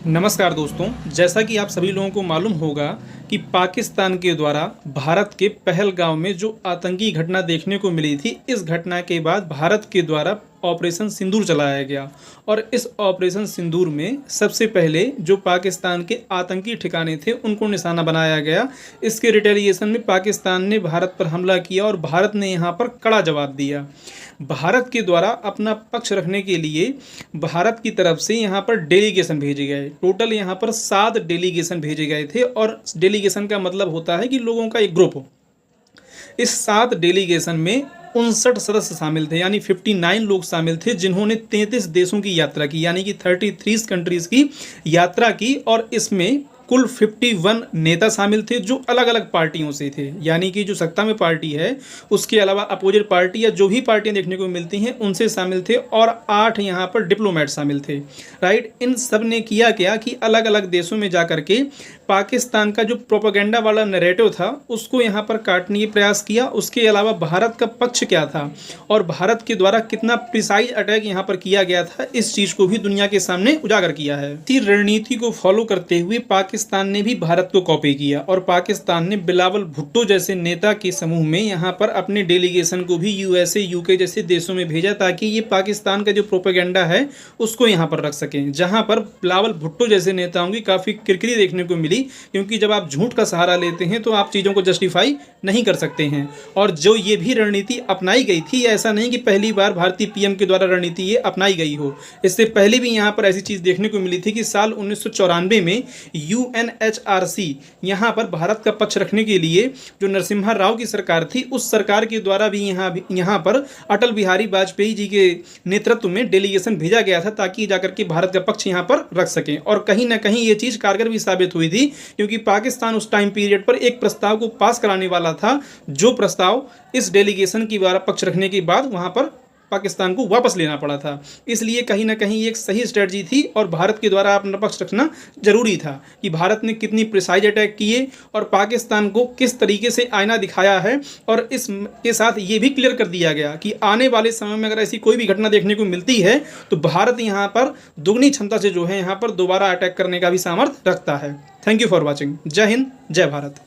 नमस्कार दोस्तों, जैसा कि आप सभी लोगों को मालूम होगा कि पाकिस्तान के द्वारा भारत के पहलगाम में जो आतंकी घटना देखने को मिली थी, इस घटना के बाद भारत के द्वारा ऑपरेशन सिंदूर चलाया गया। और इस ऑपरेशन सिंदूर में सबसे पहले जो पाकिस्तान के आतंकी ठिकाने थे उनको निशाना बनाया गया। इसके रिटेलिएशन में पाकिस्तान ने भारत पर हमला किया और भारत ने यहाँ पर कड़ा जवाब दिया। भारत के द्वारा अपना पक्ष रखने के लिए भारत की तरफ से यहाँ पर डेलीगेशन भेजे गए। टोटल यहाँ पर 7 डेलीगेशन भेजे गए थे और डेलीगेशन का मतलब होता है कि लोगों का एक ग्रुप। इस 7 डेलीगेशन में 59 सदस्य शामिल थे, यानी 59 लोग शामिल थे जिन्होंने 33 देशों की यात्रा की, यानी कि 33 कंट्रीज़ की यात्रा की। और इसमें कुल 51 नेता शामिल थे जो अलग अलग पार्टियों से थे, यानी कि जो सत्ता में पार्टी है उसके अलावा अपोजिट पार्टी या जो भी पार्टियां देखने को मिलती हैं उनसे शामिल थे। और 8 यहाँ पर डिप्लोमेट शामिल थे। राइट, इन सब ने किया क्या कि अलग अलग देशों में जाकर के पाकिस्तान का जो प्रोपेगेंडा वाला नैरेटिव था उसको यहाँ पर काटने की प्रयास किया। उसके अलावा भारत का पक्ष क्या था और भारत के द्वारा कितना प्रिसाइज अटैक यहाँ पर किया गया था, इस चीज़ को भी दुनिया के सामने उजागर किया है। इसी रणनीति को फॉलो करते हुए पाकिस्तान ने भी भारत को कॉपी किया और पाकिस्तान ने बिलावल भुट्टो जैसे नेता के समूह में यहाँ पर अपने डेलीगेशन को भी यूएसए, यूके जैसे देशों में भेजा ताकि ये पाकिस्तान का जो प्रोपेगेंडा है उसको यहाँ पर रख सकें। जहाँ पर बिलावल भुट्टो जैसे नेताओं की काफ़ी किरकिरी देखने को मिली, क्योंकि जब आप झूठ का सहारा लेते हैं तो आप चीज़ों को जस्टिफाई नहीं कर सकते हैं। और जो ये भी रणनीति अपनाई गई थी, ऐसा नहीं कि पहली बार भारतीय पीएम के द्वारा रणनीति ये अपनाई गई हो। इससे पहले भी यहाँ पर ऐसी चीज़ देखने को मिली थी कि साल 1994 में UNHRC यहाँ पर भारत का पक्ष रखने के लिए जो नरसिम्हा राव की सरकार थी, उस सरकार के द्वारा भी यहाँ पर अटल बिहारी वाजपेयी जी के नेतृत्व में डेलीगेशन भेजा गया था ताकि जाकर के भारत का पक्ष यहाँ पर रख सकें। और कहीं ना कहीं ये चीज़ कारगर भी साबित हुई थी, क्योंकि पाकिस्तान उस टाइम पीरियड पर एक प्रस्ताव को पास कराने वाला था, जो प्रस्ताव इस डेलीगेशन की द्वारा पक्ष रखने के बाद वहाँ पर पाकिस्तान को वापस लेना पड़ा था। इसलिए कहीं ना कहीं एक सही स्ट्रेटजी थी और भारत के द्वारा अपना पक्ष रखना जरूरी था कि भारत ने कितनी प्रिसाइज अटैक किए और पाकिस्तान को किस तरीके से आईना दिखाया है। और इसके साथ ये भी क्लियर कर दिया गया कि आने वाले समय में अगर ऐसी कोई भी घटना देखने को मिलती है तो भारत यहाँ पर दुगनी क्षमता से जो है यहाँ पर दोबारा अटैक करने का भी सामर्थ्य रखता है। Thank you for watching. जय हिंद, जय भारत।